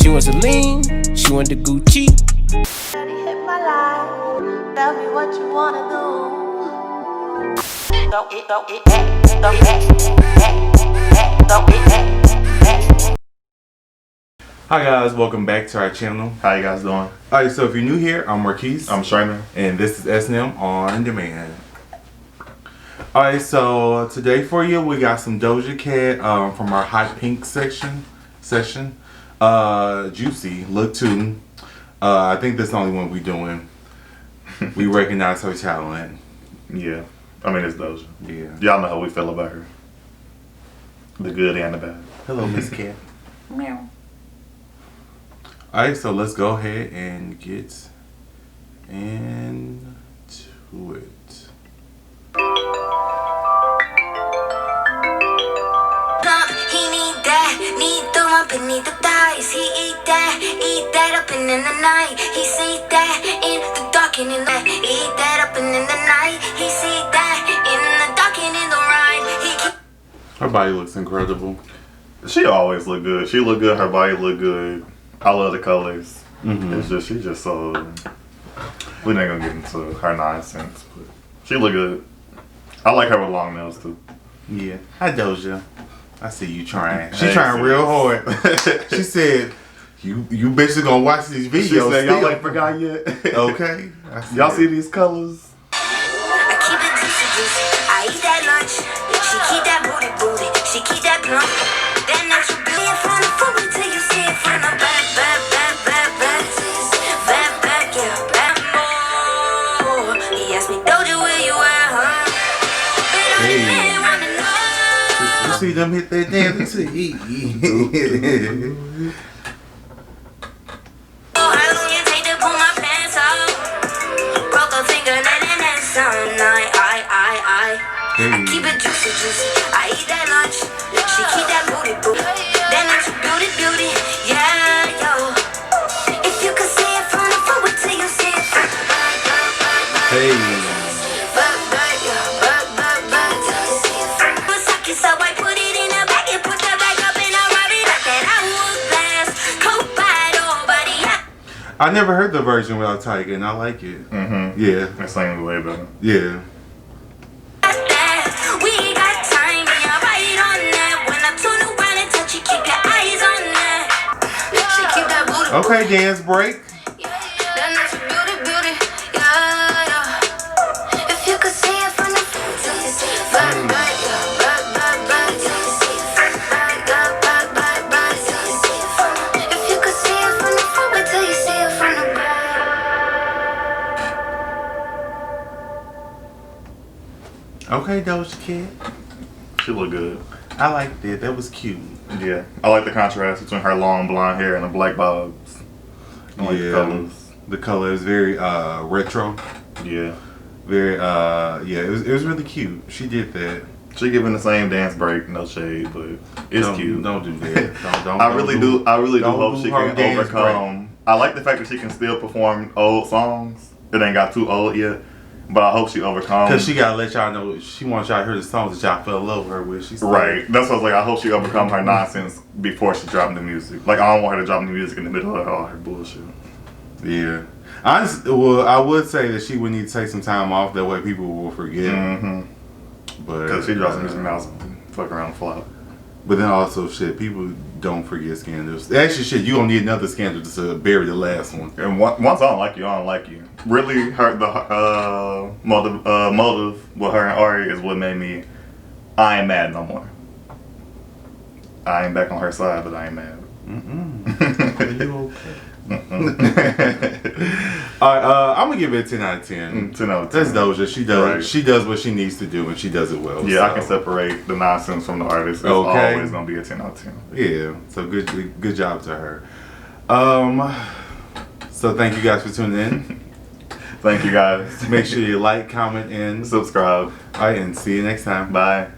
She wants to lean, she want the Gucci. Hit my line, tell me what you wanna do. Hi guys, welcome back to our channel. How you guys doing? Alright, so if you're new here, I'm Marquise. I'm Sherman. And this is S&M On Demand. Alright, so today for you, we got some Doja Cat from our Hot Pink session. Juicy, look 2. I think that's the only one we doing. We recognize her talent. Yeah. I mean, it's Doja. Yeah. Y'all know how we feel about her. The good and the bad. Hello, Miss Cat. Meow. Alright, so let's go ahead and get into it. Beneath the thighs, he eat that up and in the night. He see that in the dark and in the eat that up and in the night. He see that in the dark and in the ride. Her body looks incredible. She always look good. She look good. Her body look good. I love the colors. It's just she's just so. We ain't gonna get into her nonsense, but she look good. I like her with long nails too. Yeah. Hi Doja. I see you trying. She Hey, trying real hard. She said, "You bitches gonna watch these videos." She said, "Y'all still." ain't forgot yet." Okay. Y'all see these colors? I keep it juicy. I eat that lunch. She keep that booty. She keep that plump. That natural beauty in front of food until you see it from the back, yeah, back more. He asked me, Doja, where you at, huh? But I didn't wanna know. You see them hit that dance too. How long you take to pull my pants off? Broke a finger, letting that sound. I keep it juicy. I eat that lunch. She keep that booty. That natural beauty. Yeah, yo. If you could see it from the front, wait till you see it from the back. Hey. So I put it in a bag and put the bag up and I ride it like that. I was blessed. Cold by nobody. I never heard the version without Tiger, and I like it. Yeah. That singing way better. Yeah. We got time, yeah, right on that. When I turn around and touch you, keep your eyes on that. She keep that booty. Okay, dance break. That natural beauty, yeah. If you could see it from the front, if you could see it from the front, wait till you see it from the back. Okay, Doja Cat. She look good. I liked it. That was cute. Yeah. I like the contrast between her long blonde hair and the black bobs. I like the colors. The color is very retro. Yeah. Very yeah, it was really cute. She did that. She giving the same dance break, no shade, but it's cute. Don't do that. Don't, I really do don't hope do she her can dance overcome. I like the fact that she can still perform old songs. It ain't got too old yet, but I hope she overcomes. Cause she gotta let y'all know she wants y'all to hear the songs that y'all fell in love with her with. She's Right. That's what I was like. I hope she overcome her nonsense before she dropped the music. Like I don't want her to drop the music in the middle of all her bullshit. Yeah. Honestly, well, I would say that she would need to take some time off. That way, people will forget. But Because she drops some music now, fuck around and flop. But then also, shit, people don't forget scandals. Actually, shit, you don't need another scandal to bury the last one. And once I don't like you, I don't like you. Really, the motive with her and Ari is what made me. I ain't mad no more. I ain't back on her side, but I ain't mad. Are you okay? Alright, I'm gonna give it a 10 out of 10. 10 out of 10. That's Doja. She does. Right. She does what she needs to do, and she does it well. Yeah, so. I can separate the nonsense from the artist. It's Okay. always gonna be a 10 out of 10. Yeah. So good job to her. So thank you guys for tuning in. Thank you guys. Make sure you like, comment, and subscribe. Alright, and see you next time. Bye.